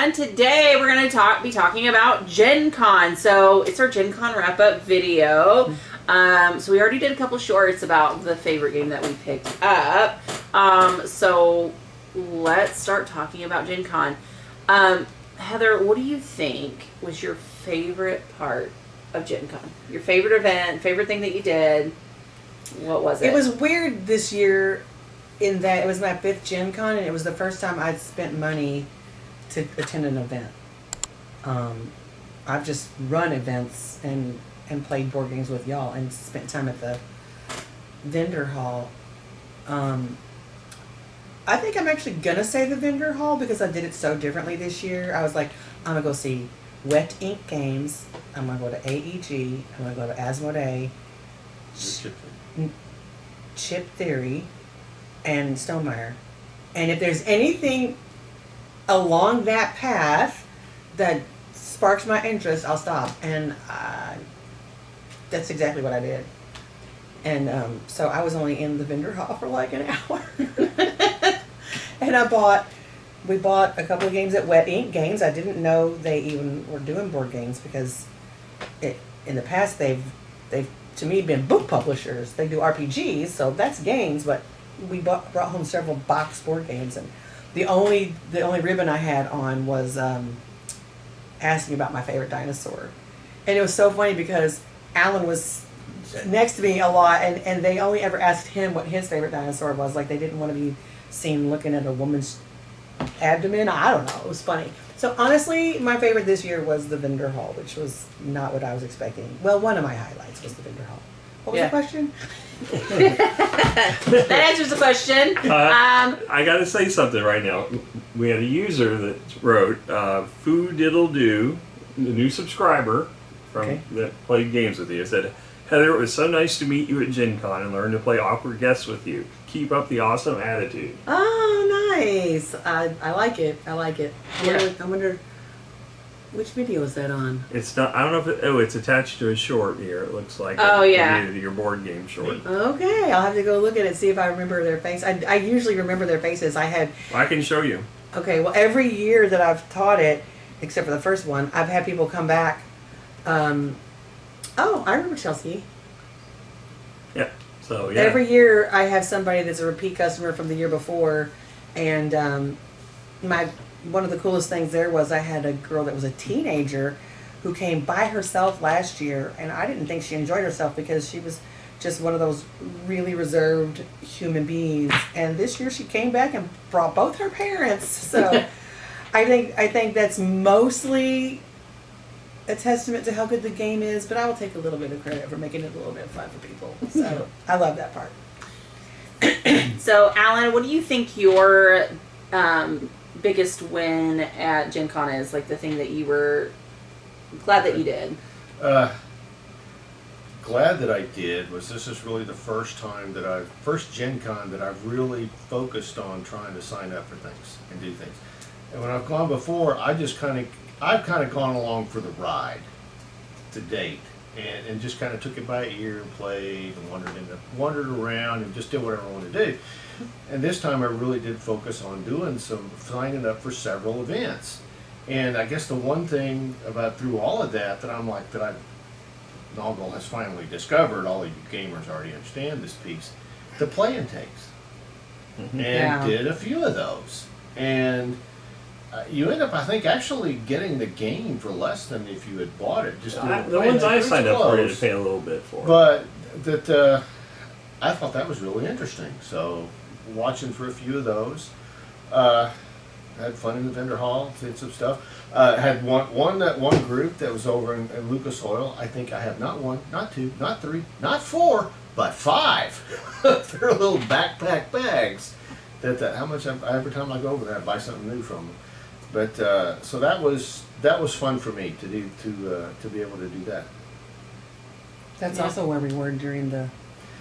and today we're going to be talking about Gen Con. So it's our Gen Con wrap-up video. So we already did a couple shorts about the favorite game that we picked up. So let's start talking about Gen Con. Heather, what do you think was your favorite part of Gen Con? Your favorite event, favorite thing that you did? What was it? It was weird this year in that it was my 5th Gen Con and it was the first time I'd spent money to attend an event. I've just run events and played board games with y'all and spent time at the vendor hall. I think I'm actually gonna say the vendor hall because I did it so differently this year. I was like, I'm gonna go see Wet Ink Games, I'm gonna go to AEG, I'm gonna go to Asmodee, Chip Theory, and Stonemaier. And if there's anything along that path that sparks my interest, I'll stop. And that's exactly what I did. And so I was only in the vendor hall for like an hour. And we bought a couple of games at Wet Ink Games. I didn't know they even were doing board games because in the past they've to me been book publishers. They do RPGs, so that's games, but we brought home several box board games, and the only ribbon I had on was asking about my favorite dinosaur. And it was so funny because Alan was next to me a lot, and they only ever asked him what his favorite dinosaur was. Like they didn't want to be seen looking at a woman's abdomen. I don't know. It was funny. So honestly, my favorite this year was the vendor hall, which was not what I was expecting. Well, one of my highlights was the vendor hall. What was the question? That answers the question. I got to say something right now. We had a user that wrote, Foo Diddle Doo, the new subscriber that played games with you, said, Heather, it was so nice to meet you at Gen Con and learn to play awkward guests with you. Keep up the awesome attitude. Oh, nice. I like it. I like it. Yeah. I wonder which video is that on? It's not. I don't know if it's attached to a short here. It looks like. Oh, yeah. Your board game short. Okay, I'll have to go look at it, see if I remember their face. I usually remember their faces. I can show you. Okay, well, every year that I've taught it, except for the first one, I've had people come back. Oh, I remember Chelsea. Yeah. So yeah. Every year I have somebody that's a repeat customer from the year before, and one of the coolest things there was I had a girl that was a teenager who came by herself last year, and I didn't think she enjoyed herself because she was just one of those really reserved human beings. And this year she came back and brought both her parents. So I think that's mostly a testament to how good the game is, but I will take a little bit of credit for making it a little bit fun for people. So I love that part. So, Alan, what do you think your biggest win at Gen Con is? Like the thing that you were glad that you did? Glad that I did was this is really the first Gen Con that I've really focused on trying to sign up for things and do things. And when I've gone before, I've kind of gone along for the ride to date, and just kind of took it by ear and played and wandered around and just did whatever I wanted to do. And this time I really did focus on signing up for several events. And I guess the one thing about through all of that Noggle has finally discovered, all of you gamers already understand this piece, the play and takes. Mm-hmm. And did a few of those. And you end up, I think, actually getting the game for less than if you had bought it. Just the ones I signed up for, you had to pay a little bit for. But I thought that was really interesting. So watching for a few of those, had fun in the vendor hall, did some stuff. Had one group that was over in Lucas Oil. I think I have not one, not two, not three, not four, but 5. They're little backpack bags. How much every time I go over there, I buy something new from them. But so that was fun for me to do to be able to do that. That's also where we were during the.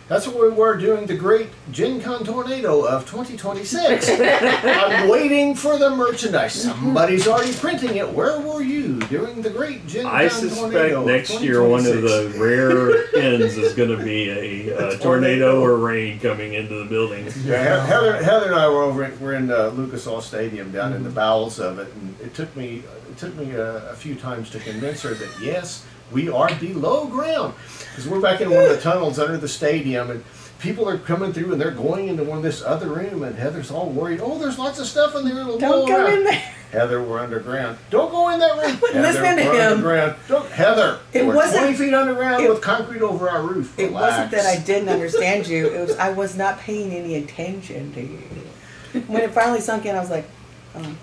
That's what we were doing the great Gen Con Tornado of 2026. I'm waiting for the merchandise. Somebody's already printing it. Where were you? during the great Gen I Con suspect tornado of next year one of 2026. the rare ends is going to be a tornado or rain coming into the building. Yeah, Heather and I we're in Lucas Oil Stadium down in the bowels of it, and it took me a few times to convince her that yes, we are below ground, because we're back in one of the tunnels under the stadium, and people are coming through and they're going into this other room, and Heather's all worried. Oh, there's lots of stuff in there. It'll Don't blow go around. in there. Heather, we're underground. Don't go in that room. Heather, Listen to we're him. underground. Don't, Heather, It we're wasn't- 20 feet underground it- with concrete over our roof. It wasn't that Relax. I didn't understand you. It was I was not paying any attention to you. When it finally sunk in, I was like, oh,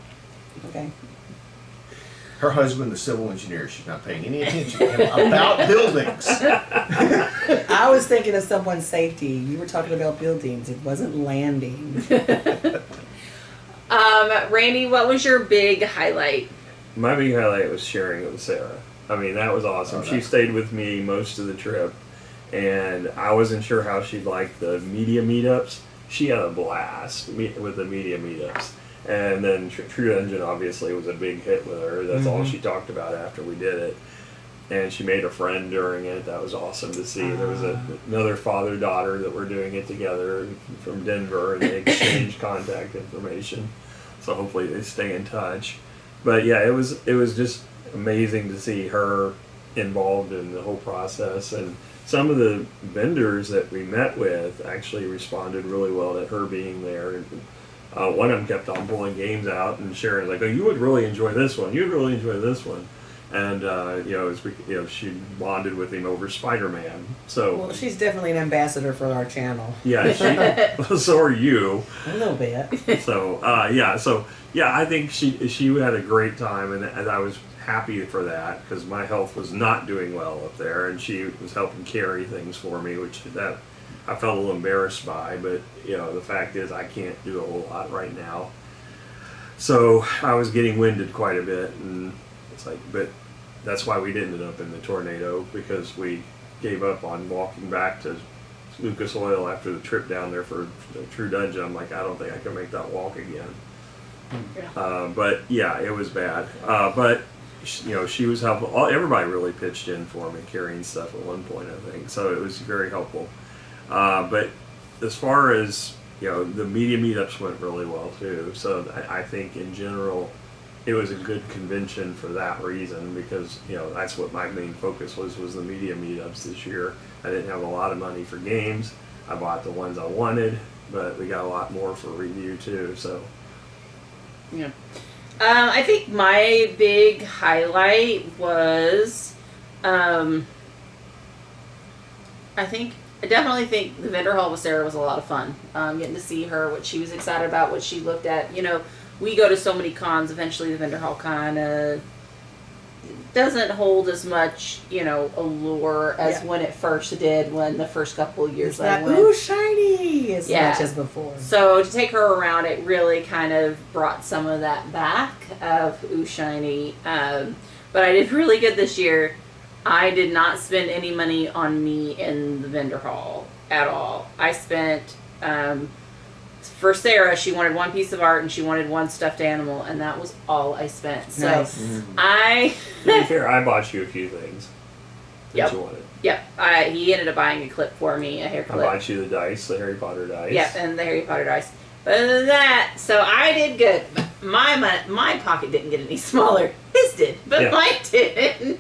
okay. Her husband, the civil engineer, she's not paying any attention to him about buildings. I was thinking of someone's safety. You were talking about buildings. It wasn't landing. Randy, what was your big highlight? My big highlight was sharing it with Sarah. I mean, that was awesome. Oh, She that's stayed with me most of the trip, and I wasn't sure how she'd like the media meetups. She had a blast with the media meetups. And then True Dungeon obviously was a big hit with her. That's all she talked about after we did it. And she made a friend during it. That was awesome to see. There was another father-daughter that were doing it together from Denver, and they exchanged contact information. So hopefully they stay in touch. But yeah, it was just amazing to see her involved in the whole process. And some of the vendors that we met with actually responded really well to her being there. One of them kept on pulling games out, and Sharon's like, "Oh, you would really enjoy this one. You'd really enjoy this one." And she bonded with him over Spider-Man. So Well, she's definitely an ambassador for our channel. yeah, so are you. A little bit. So I think she had a great time, and I was happy for that, because my health was not doing well up there, and she was helping carry things for me, which that I felt a little embarrassed by. But the fact is I can't do a whole lot right now, so I was getting winded quite a bit, and it's like, but that's why we didn't end up in the tornado, because we gave up on walking back to Lucas Oil after the trip down there for the True Dungeon. I'm like, I don't think I can make that walk again. But yeah, it was bad. But she was helpful. Everybody really pitched in for me carrying stuff at one point, I think. So it was very helpful. But as far as the media meetups went really well too. So I think in general, it was a good convention for that reason, because that's what my main focus was the media meetups this year. I didn't have a lot of money for games. I bought the ones I wanted, but we got a lot more for review too. So Yeah. I think my big highlight was, I definitely think the vendor hall with Sarah was a lot of fun. Getting to see her, what she was excited about, what she looked at. We go to so many cons. Eventually, the vendor hall kind of doesn't hold as much, allure as when it first did. When the first couple of years It's I not, went. ooh, shiny as Yeah. much as before. So to take her around, it really kind of brought some of that back of ooh shiny. But I did really good this year. I did not spend any money on me in the vendor hall at all. I spent, for Sarah, she wanted one piece of art and she wanted one stuffed animal, and that was all I spent. So Nice. to be fair, I bought you a few things that Yep. you wanted. He ended up buying a clip for me, a hair I clip. bought you the dice, the Harry Potter dice. Yep, and the Harry Potter dice. But other than that, so I did good. My pocket didn't get any smaller. His did, but Yeah. mine didn't.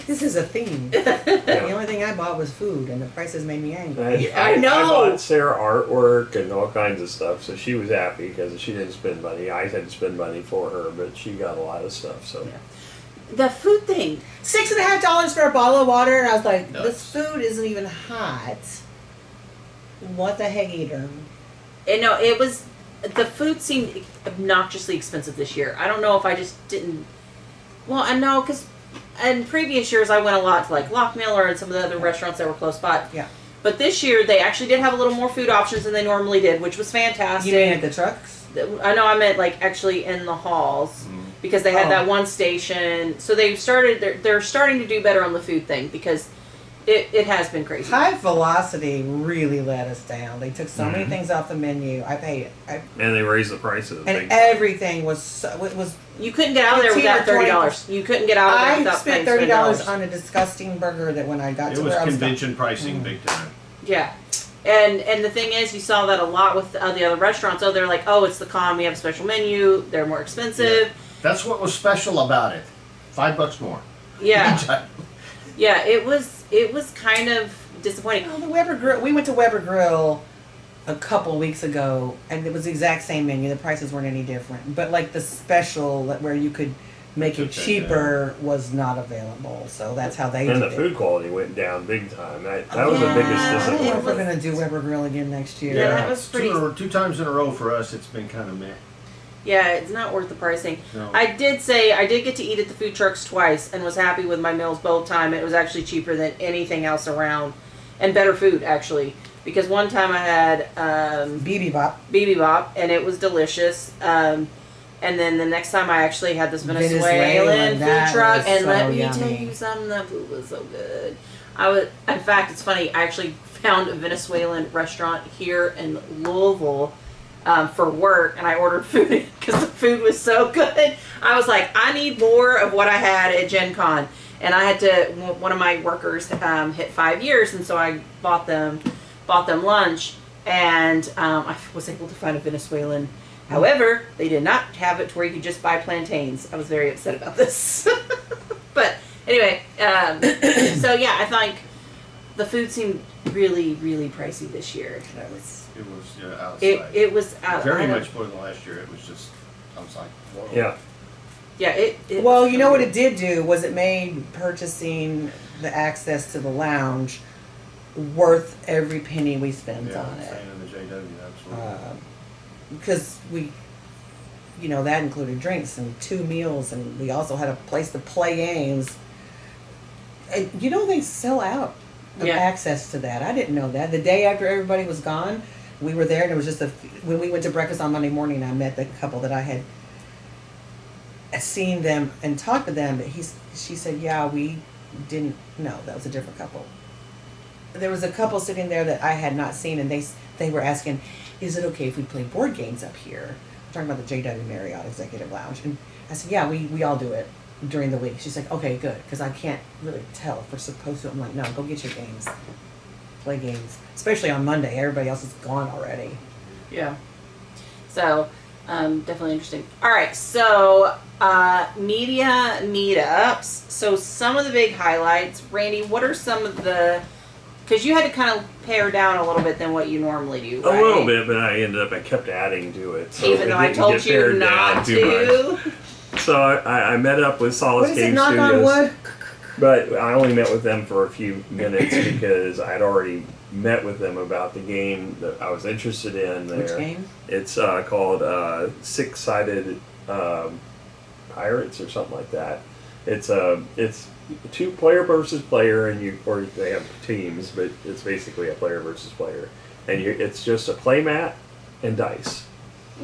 This is a theme. The only thing I bought was food, and the prices made me angry. I know. I bought Sarah artwork and all kinds of stuff, so she was happy because she didn't spend money. I had to spend money for her, but she got a lot of stuff. So The food thing. $6.50 for a bottle of water, and I was like, Nuts. this food isn't even hot. What the heck, eater? It was, the food seemed obnoxiously expensive this year. I don't know if I just didn't, well, I know, because in previous years I went a lot to like Lockmiller and some of the other restaurants that were close by. Yeah. But this year they actually did have a little more food options than they normally did, which was fantastic. You mean at the trucks? I know I meant like actually in the halls, because they had Oh. that one station. So they're starting to do better on the food thing, because It has been crazy. High Velocity really let us down. They took so many things off the menu. I paid, And they raised the prices. and everything was it was. You couldn't get out of there 15 or without $30. You couldn't get out of there I without spent paying $30 on a disgusting burger that when I got It to was where I was convention pricing big time. Yeah. And the thing is, you saw that a lot with the other restaurants. Oh, they're like, oh, it's the con. We have a special menu. They're more expensive. That's what was special about it. $5 more. Yeah. Each item. Yeah. It was kind of disappointing. Oh, the Weber Grill. We went to Weber Grill a couple weeks ago, and it was the exact same menu. The prices weren't any different, but like the special where you could make it Took that cheaper was not available. So that's how they And did the it. food quality went down big time. That was the Yeah, biggest I don't know if disappointment. we're gonna do Weber Grill again next year. Yeah, that was pretty- two times in a row for us. It's been kind of meh. Yeah, it's not worth the pricing. No. I did say I did get to eat at the food trucks twice and was happy with my meals both time. It was actually cheaper than anything else around, and better food actually. Because one time I had BB Bop. BB Bop and it was delicious. And then the next time I actually had this Venezuelan that food truck, was and so let me tell yummy. you something, that food was so good. In fact, it's funny. I actually found a Venezuelan restaurant here in Louisville. For work, and I ordered food because the food was so good. I was like, I need more of what I had at Gen Con, and I had to. One of my workers hit 5 years, and so I bought them lunch, and I was able to find a Venezuelan. However, they did not have it to where you could just buy plantains. I was very upset about this, but anyway, so yeah, I think the food seemed really, really pricey this year. It was outside. It was out. Very much more than last year. It was just, I was like, whoa. Yeah. Yeah, it Well, you know what it did do was it made purchasing the access to the lounge worth every penny we spent Yeah, on it. staying in the JW, absolutely. Because that included drinks and 2 meals, and we also had a place to play games. And they sell out of Yeah. access to that. I didn't know that. The day after everybody was gone, we were there, and it was just when we went to breakfast on Monday morning, I met the couple that I had seen them and talked to them, but she said, yeah, we didn't know. That was a different couple. There was a couple sitting there that I had not seen, and they were asking, is it okay if we play board games up here? I'm talking about the JW Marriott Executive Lounge. And I said, yeah, we all do it during the week. She's like, okay, good, because I can't really tell if we're supposed to. I'm like, no, go get your games. Play games. Especially on Monday. Everybody else is gone already. Yeah. So, definitely interesting. All right, so media meetups. So some of the big highlights, Randy. What are some of the? Because you had to kind of pare down a little bit than what you normally do, right? A little bit, but I kept adding to it. So Even it though I didn't told get you pared not down too much. to. So I met up with Solace What is Cave it, knock on Studios. wood? But I only met with them for a few minutes because I'd already met with them about the game that I was interested in there. Which game? It's called Six-Sided Pirates or something like that. It's 2 player versus player, or they have teams, but it's basically a player versus player. And it's just a play mat and dice.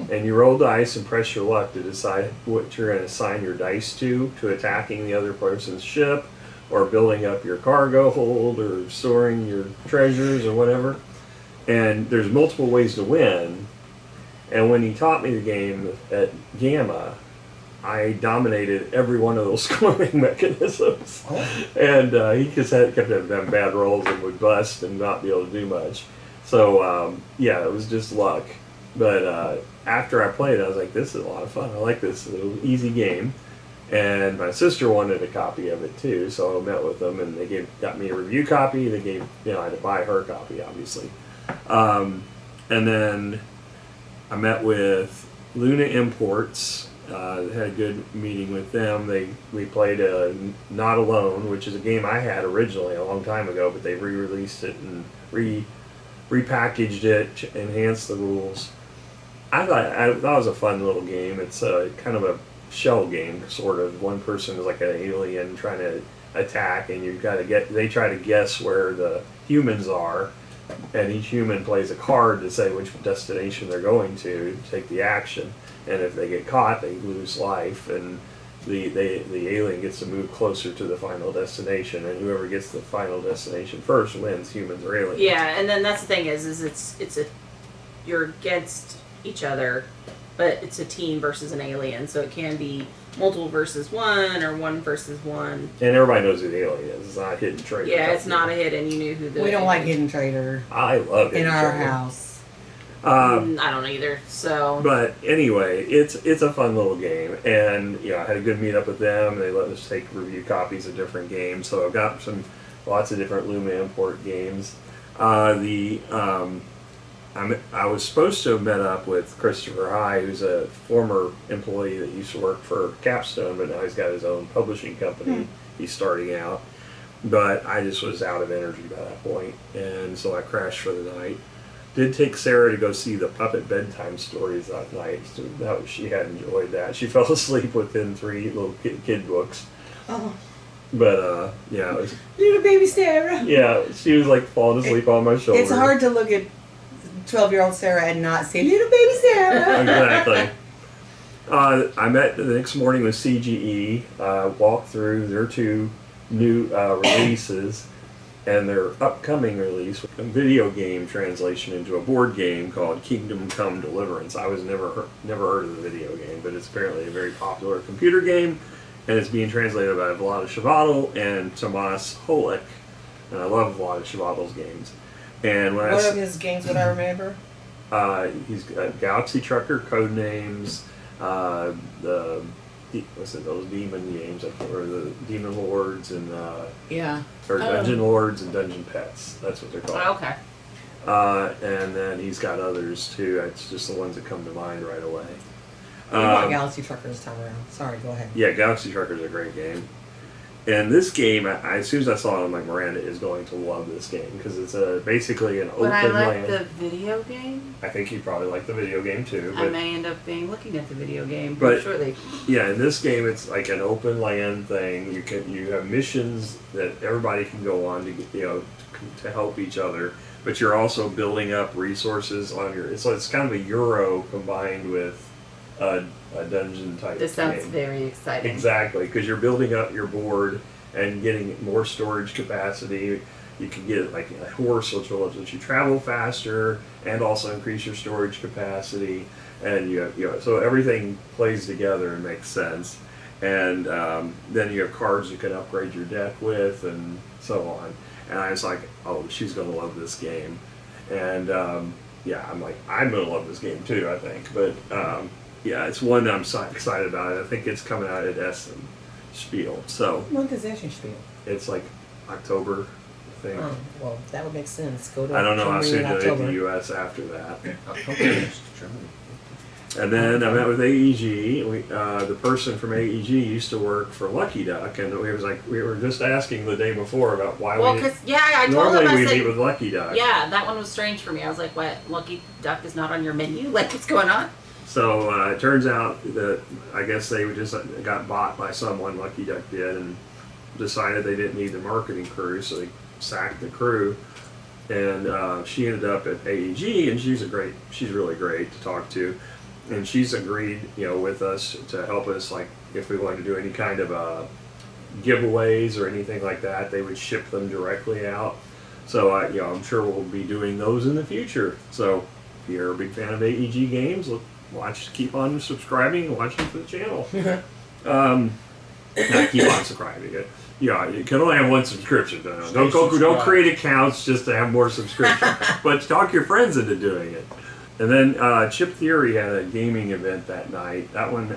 And you roll dice and press your luck to decide what you're going to assign your dice to attacking the other person's ship, or building up your cargo hold, or storing your treasures, or whatever. And there's multiple ways to win. And when he taught me the game at Gamma, I dominated every one of those scoring mechanisms. Oh. And he just kept having bad rolls and would bust and not be able to do much. So, yeah, it was just luck. But after I played, I was like, this is a lot of fun. I like this little easy game. And my sister wanted a copy of it too, so I met with them, and they got me a review copy. They gave, I had to buy her copy, obviously. And then I met with Luna Imports. Had a good meeting with them. We played Not Alone, which is a game I had originally a long time ago, but they re-released it and repackaged it, enhanced the rules. I thought it was a fun little game. It's kind of a shell game, sort of. One person is like an alien trying to attack, and they try to guess where the humans are, and each human plays a card to say which destination they're going to take the action. And if they get caught, they lose life, and the alien gets to move closer to the final destination, and whoever gets the final destination first wins, humans or aliens. Yeah, and then that's the thing is you're against each other, but it's a team versus an alien, so it can be multiple versus one or one versus one. And everybody knows who the alien is. It's not a hidden traitor. Yeah, it's not a hidden. You knew who the. We don't like Hidden Trader I love in Hidden our Traitor. house. I don't either. So. But anyway, it's a fun little game, and I had a good meetup with them. They let us take review copies of different games, so I've got lots of different Luma import games. I was supposed to have met up with Christopher High, who's a former employee that used to work for Capstone, but now he's got his own publishing company. He's starting out, but I just was out of energy by that point, and so I crashed for the night. Did take Sarah to go see the Puppet Bedtime Stories that night. So she had enjoyed that. She fell asleep within 3 little kid books. Oh, But yeah, it was, little baby Sarah. yeah, she was like falling asleep on my shoulder. It's hard to look at 12-year-old Sarah and not say little baby Sarah. Exactly. I met the next morning with CGE. Walked through their 2 new releases. And their upcoming release, a video game translation into a board game called Kingdom Come Deliverance. I was never heard of the video game, but it's apparently a very popular computer game, and it's being translated by Vlaada Chvátil and Tomáš Holek. And I love Vlaada Chvátil's games. And when One of his games would I remember? he's got Galaxy Trucker, Codenames, those demon games, or the Demon Lords and Yeah. or Dungeon Lords and Dungeon Pets. That's what they're called. Oh, okay. And then he's got others too. It's just the ones that come to mind right away. We want Galaxy Trucker this time around. Sorry, go ahead. Yeah, Galaxy Trucker is a great game. And this game, as soon as I saw it, I'm like, Miranda is going to love this game because it's basically an open Would I like land. the video game? I think you probably like the video game too. I But may end up looking at the video game But- shortly. yeah, in this game, it's like an open land thing. You have missions that everybody can go on to help each other, but you're also building up resources on your. So it's kind of a Euro combined with a dungeon type. This sounds game. very exciting. Exactly, because you're building up your board and getting more storage capacity. You can get like a horse, which will let you travel faster and also increase your storage capacity. And so everything plays together and makes sense. And then you have cards you can upgrade your deck with, and so on. And I was like, oh, she's gonna love this game. And yeah, I'm like, I'm gonna love this game too, I think. But yeah, it's one I'm so excited about. I think it's coming out at Essen Spiel. So When does Essen Spiel? it's like October, I think. Oh, well, that would make sense. Go to I don't know how Germany soon in to hit the October. U.S. after that. Germany. And then I met with AEG. The person from AEG used to work for Lucky Duck, and we were just asking the day before about why Well, we because I told normally him, I we said, meet with Lucky Duck. yeah, that one was strange for me. I was like, what? Lucky Duck is not on your menu? Like, what's going on? So it turns out that I guess they just got bought by someone, Lucky Duck did, and decided they didn't need the marketing crew, so they sacked the crew. And she ended up at AEG, and she's really great to talk to. And she's agreed, with us to help us, like if we wanted to do any kind of giveaways or anything like that, they would ship them directly out. So I'm sure we'll be doing those in the future. So if you're a big fan of AEG games, keep on subscribing and watching for the channel. Not keep on subscribing. Yeah, you can only have one subscription. Don't create accounts just to have more subscriptions. But talk your friends into doing it. And then Chip Theory had a gaming event that night. That one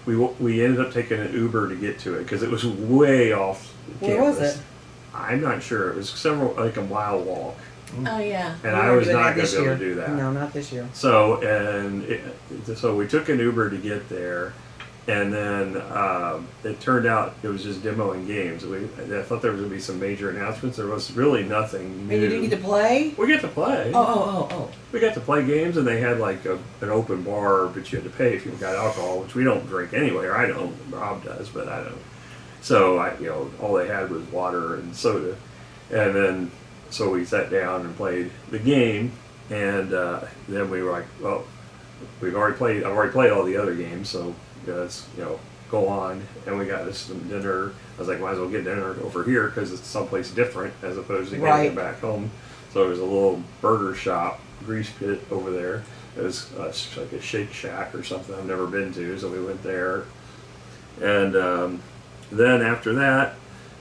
we ended up taking an Uber to get to it because it was way off campus. Where was it? I'm not sure. It was a mile walk. Oh, yeah. And We I weren't was doing not that going to this be able year. to do that. No, not this year. So we took an Uber to get there, and then it turned out it was just demoing games. I thought there was going to be some major announcements. There was really nothing new. And you didn't get to play? We get to play. Oh. We got to play games, and they had like an open bar, but you had to pay if you got alcohol, which we don't drink anyway, or I don't. Rob does, but I don't. So all they had was water and soda, and then so we sat down and played the game, and then we were like, well, I've already played all the other games, so go on, and we got us some dinner. I was like, might as well get dinner over here because it's someplace different as opposed to getting Right. it back home. So there was a little burger shop, Grease Pit over there. It was like a Shake Shack or something I've never been to, so we went there. And then after that,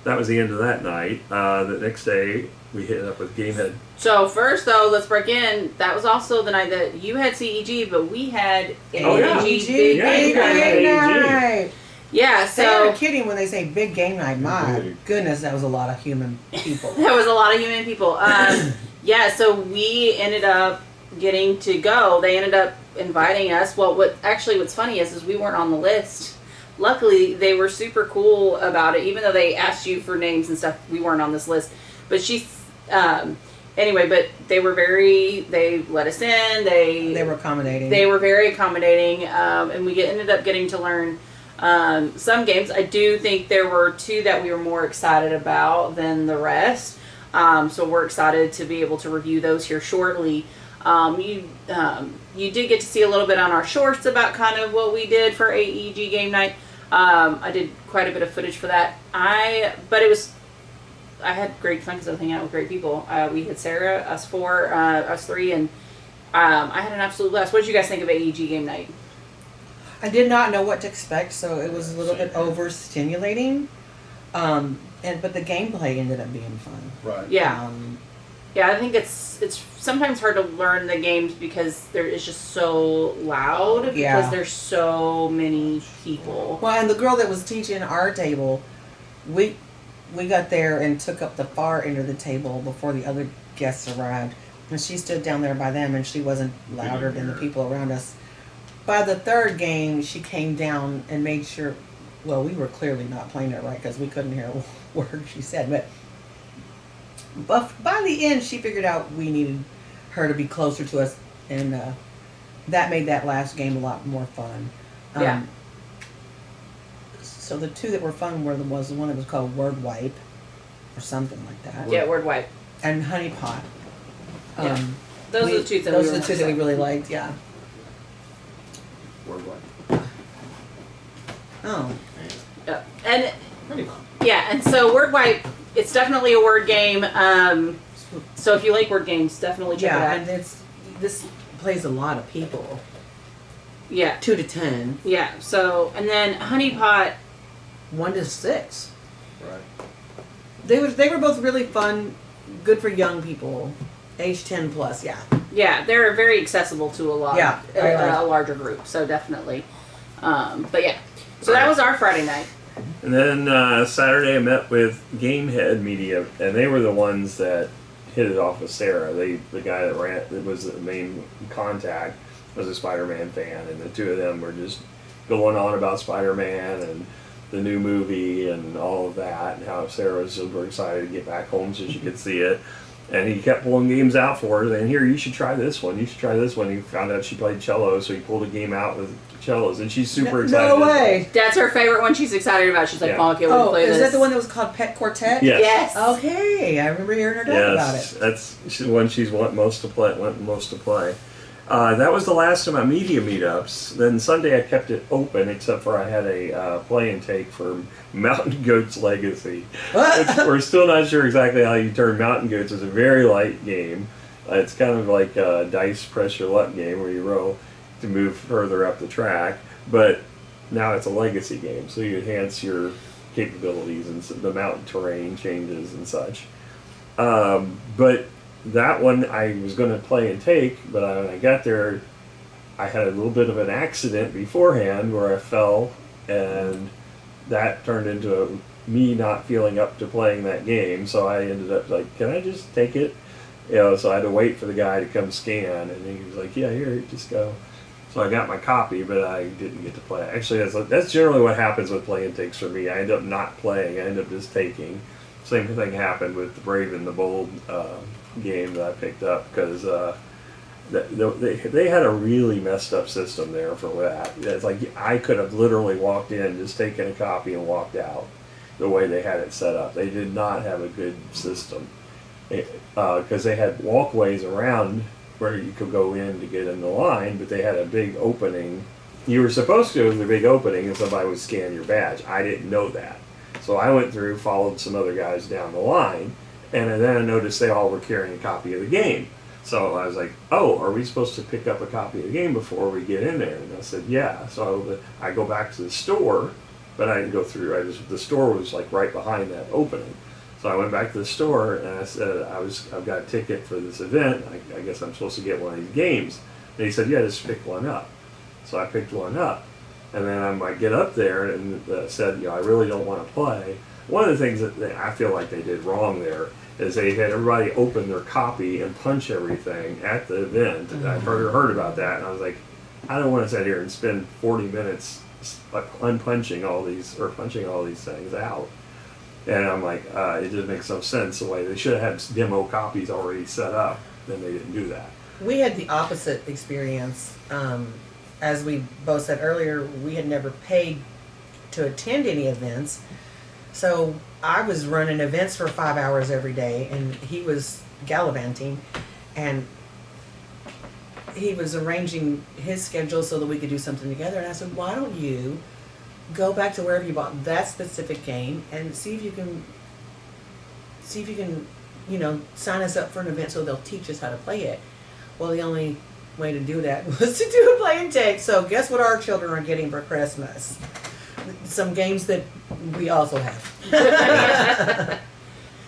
that was the end of that night. The next day, we hit up with Gamehead. So first, though, let's break in. That was also the night that you had CEG, but we had AEG Oh, yeah. big Yeah, game you guys had night. AEG. night. Yeah, They are so kidding when they say big game night. My Big. goodness, that was a lot of human people. there was a lot of human people. Yeah, so we ended up getting to go. They ended up inviting us. Well, what's funny is we weren't on the list. Luckily, they were super cool about it. Even though they asked you for names and stuff, we weren't on this list. But anyway, but they let us in. They were accommodating. They were very accommodating, and we ended up getting to learn some games. I do think there were two that we were more excited about than the rest. So we're excited to be able to review those here shortly. You did get to see a little bit on our shorts about kind of what we did for AEG game night. I did quite a bit of footage for that. I had great fun because I was hanging out with great people. We had Sarah, us four, us three, and I had an absolute blast. What did you guys think of AEG game night? I did not know what to expect, so it was a little bit overstimulating. But the gameplay ended up being fun. Right. Yeah. Yeah, I think it's sometimes hard to learn the games because it's just so loud because Yeah. there's so many people. Well, and the girl that was teaching our table, we got there and took up the far end of the table before the other guests arrived, and she stood down there by them, and she wasn't louder than the people around us. By the third game, she came down and made sure. Well, we were clearly not playing it right because we couldn't hear a word she said, but by the end, she figured out we needed her to be closer to us, and that made that last game a lot more fun. Yeah. So the two that were fun was the one that was called Word Wipe, or something like that, Yeah, word wipe. and Honey Pot. Yeah. Those are the two that those we are were the two that we really liked. Yeah. Word what? Oh. Yeah. And Pretty fun. yeah, and so word wipe. It's definitely a word game. So if you like word games, definitely check Yeah, it out. and this plays a lot of people. Yeah. 2 to 10, Yeah. So and then Honey Pot. 1 to 6. Right. They were both really fun, good for young people, age 10 plus. Yeah. Yeah, they're very accessible to a lot. Yeah, I like. A larger group. So definitely. But yeah. So that was our Friday night. And then Saturday I met with Gamehead Media, and they were the ones that hit it off with Sarah. The guy that was the main contact was a Spider-Man fan, and the two of them were just going on about Spider-Man and the new movie and all of that, and how Sarah was super excited to get back home so she could see it. And he kept pulling games out for her. And here, you should try this one. You should try this one. He found out she played cello, so he pulled a game out with cellos, and she's super excited. No way. That's her favorite one. She's excited about. She's like, Yeah. "Mom, okay, we'll Oh, play is this." that the one that was called Pet Quartet? Yes. Yes. Okay, I remember hearing her talk about Yes, it. that's the one she's wanting most to play. That was the last of my media meetups. Then Sunday I kept it open, except for I had a play and take for Mountain Goats Legacy. We're still not sure exactly how you turn Mountain Goats. It's a very light game. It's kind of like a dice press your luck game where you roll to move further up the track. But now it's a legacy game, so you enhance your capabilities and the mountain terrain changes and such. But that one I was going to play and take, but when I got there, I had a little bit of an accident beforehand where I fell, and that turned into me not feeling up to playing that game. So I ended up like, can I just take it? So I had to wait for the guy to come scan, and he was like, yeah, here, just go. So I got my copy, but I didn't get to play it. Actually, that's generally what happens with play and takes for me. I end up not playing. I end up just taking. Same thing happened with the Brave and the Bold game that I picked up, because they had a really messed up system there for that. It's like I could have literally walked in, just taken a copy and walked out the way they had it set up. They did not have a good system, because they had walkways around where you could go in to get in the line, but they had a big opening you were supposed to go to the big opening and somebody would scan your badge. I didn't know that. So I went through, followed some other guys down the line, and then I noticed they all were carrying a copy of the game. So I was like, oh, are we supposed to pick up a copy of the game before we get in there? And I said, yeah. So I go back to the store, but I didn't go through. The store was like right behind that opening. So I went back to the store and I said, I've got a ticket for this event. I guess I'm supposed to get one of these games. And he said, yeah, just pick one up. So I picked one up. And then I might get up there and said, I really don't want to play. One of the things that I feel like they did wrong there is they had everybody open their copy and punch everything at the event. And I heard about that, and I was like, I don't want to sit here and spend 40 minutes unpunching all these or punching all these things out. And I'm like, it just makes no sense the way they should have had demo copies already set up. Then they didn't do that. We had the opposite experience. As we both said earlier, we had never paid to attend any events. So I was running events for 5 hours every day, and he was gallivanting, and he was arranging his schedule so that we could do something together. And I said, why don't you go back to wherever you bought that specific game and see if you can, sign us up for an event so they'll teach us how to play it. Well, the only way to do that was to do a play and take. So guess what our children are getting for Christmas? Some games that we also have.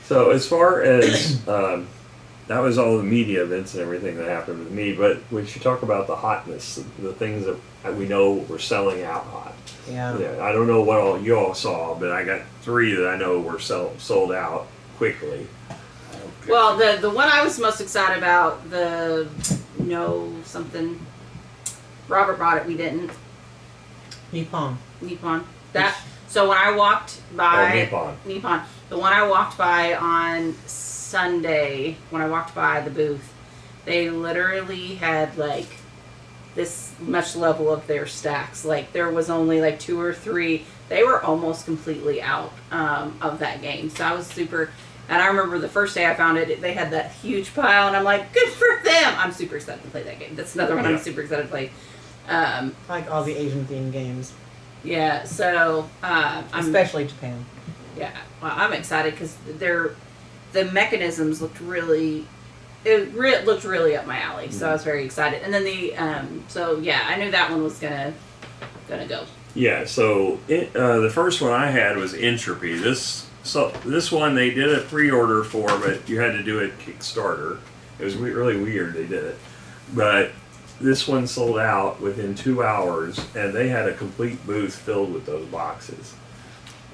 So as far as that was all the media events and everything that happened with me, but we should talk about the hotness, the things that we know were selling out hot. Yeah. I don't know what all you all saw, but I got 3 that I know were sold out quickly. Well, the one I was most excited about, something. Robert bought it. We didn't. Nippon. So when I walked by Nippon. the one I walked by on Sunday, when I walked by the booth, they literally had like this much level of their stacks. Like there was only like 2 or 3. They were almost completely out of that game. So I was super. And I remember the first day I found it, they had that huge pile, and I'm like, good for them! I'm super excited to play that game. That's another one I'm super excited to play. Like all the Asian themed games. Yeah, so especially Japan. Yeah, well, I'm excited because the mechanisms looked really, looked really up my alley. So I was very excited. And then I knew that one was gonna go. Yeah, so the first one I had was Entropy. This one they did a pre-order for, but you had to do it Kickstarter. It was really weird they did it. But this one sold out within 2 hours, and they had a complete booth filled with those boxes.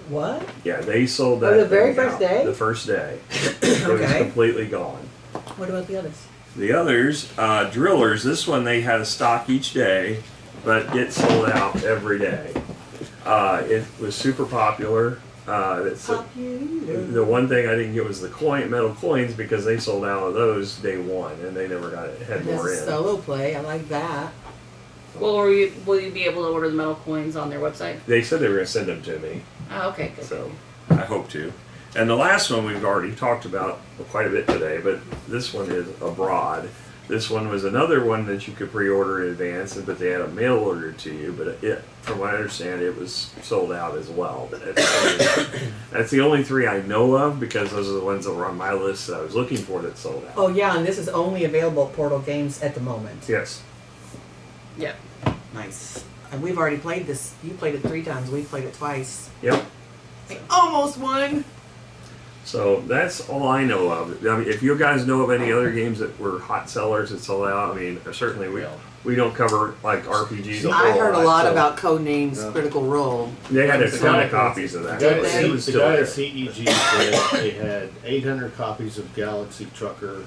What? Yeah, they sold that. Oh, the very thing first out day? The first day. It was Okay. completely gone. What about the others? The others, Drillers, this one they had a stock each day, but it sold out every day. It was super popular. The one thing I didn't get was the metal coins, because they sold out of those day one, and they never had more in. Solo play, I like that. Well, will you be able to order the metal coins on their website? They said they were going to send them to me, Oh, okay, good. so I hope to. And the last one we've already talked about quite a bit today, but this one is Abroad. This one was another one that you could pre-order in advance, but they had a mail order to you. But from what I understand, it was sold out as well. That's the only 3 I know of, because those are the ones that were on my list that I was looking for that sold out. Oh yeah, and this is only available at Portal Games at the moment. Yes. Yeah. Nice. And we've already played this. You played it 3 times. We've played it twice. Yep. I almost won. So that's all I know of. I mean, if you guys know of any other games that were hot sellers that sold out, I mean, certainly we don't cover like RPGs. I heard a lot so- about Codenames Yeah. Critical Role. They had a ton of copies of that. The guy It was at still there. CEG said they had 800 copies of Galaxy Trucker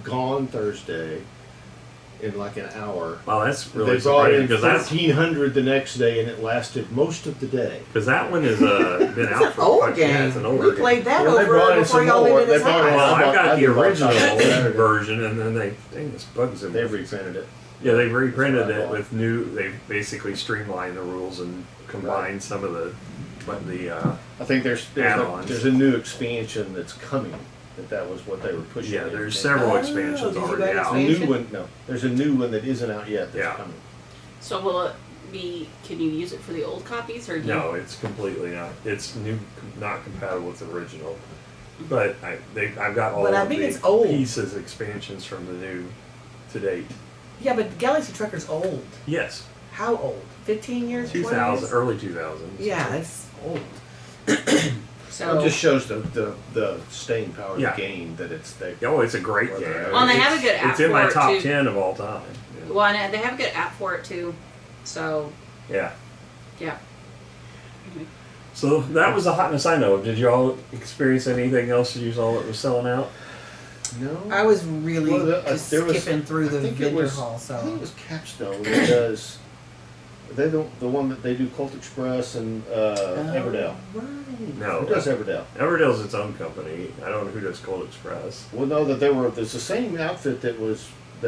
gone Thursday in like an hour. Wow, that's They really brought surprising, in because that's 1,300 the next day, and it lasted most of the day. because that one has been out It's an for old quite. Yeah, game. it's an older We game. played that Well, they brought over in before some y'all more. lived in They this brought in house. Well, I I've got bought the copies original Saturday. version, and then this bugs in. They've reprinted it. Yeah, they've reprinted it with new. They've basically streamlined the rules and combined some of the I think there's Add-ons. a new expansion that's coming. That was what they were pushing. yeah. in. There's several Oh, expansions did you already guys out. A expansion? new one. No, there's a new one that isn't out yet. That's Yeah. coming. So Can you use it for the old copies or do No, it's completely not. It's not compatible with the original. But I've got all But I of think the it's old. pieces, expansions from the new to date. Yeah, but Galaxy Trucker's old. Yes, How old? 15 years? 20 2000, years? early 2000s. Yeah, it's old. so? It just shows the staying power Yeah. of the game that it's they. Oh, it's a great Well, game. Well, and they have a good app It's in for my it, top too. 10 of all time. Yeah. Well, and they have a good app for it too. So Yeah. yeah. So that was the hotness I know of. Did you all experience anything else that you saw that was selling out? No. I was really Well, just there was- skipping through the I think it vendor was- hall, I think so. it was Capstone that does. They the one that they do Colt Express and Everdell. Right. No. Who does Everdell? Everdell's its own company. I don't know who does Cold Express. Well, no, that there's the same outfit that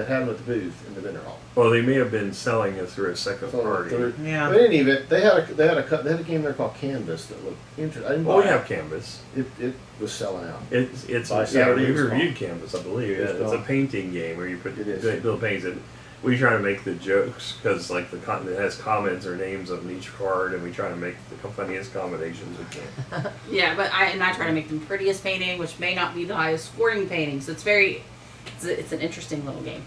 had them at the booth in the vendor hall. Well, they may have been selling it through a second So party. Yeah. But in any event, they had a game there called Canvas that looked interesting. I didn't Well, we buy it. have Canvas. It was selling out. It's By yeah, Saturday we it was reviewed gone. Canvas, I believe. It was Yeah, it's a gone. painting game where you put It is. build paintings. And we try to make the jokes because like it has comments or names on each card, and we try to make the funniest combinations we can. Yeah, but I try to make them prettiest painting, which may not be the highest scoring painting. So it's an interesting little game.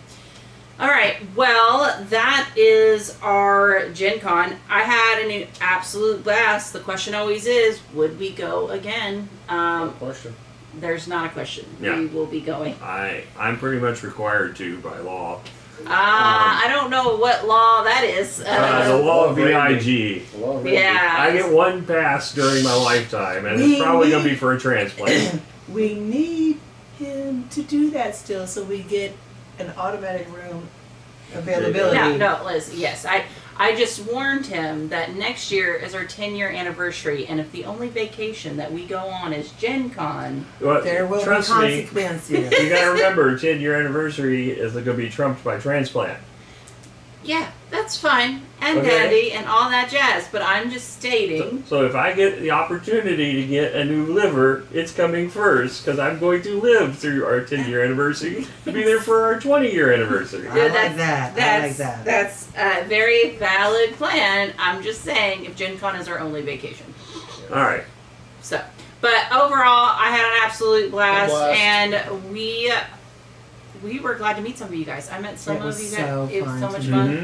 All right, well, that is our Gen Con. I had an absolute blast. The question always is, would we go again? Question. There's not a question. Yeah. We will be going. I'm pretty much required to by law. I don't know what law that is. The law law of of branding. VIG. Well, Yeah. I get one pass during my lifetime, and We it's probably going to need- be for a transplant. We need him to do that still so we get an automatic room availability. No, Liz, yes. I just warned him that next year is our 10-year anniversary, and if the only vacation that we go on is Gen Con, Well, There will trust be me, consequences. you got to remember, 10-year anniversary is going to be trumped by transplant. yeah, that's fine and Okay. dandy and all that jazz, but I'm just stating. So if I get the opportunity to get a new liver, it's coming first because I'm going to live through our 10-year anniversary to be there for our 20-year anniversary. I like that. I like that. That's a very valid plan. I'm just saying if Gen Con is our only vacation. All right. So, but overall, I had an absolute blast, blast. and we were glad to meet some of you guys. I met some It of was you so guys. It was fun so to much meet fun.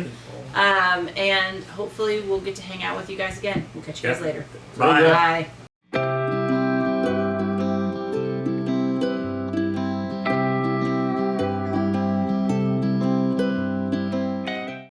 Mhm. And hopefully we'll get to hang out with you guys again. We'll catch you guys Yep. later. Bye. Bye.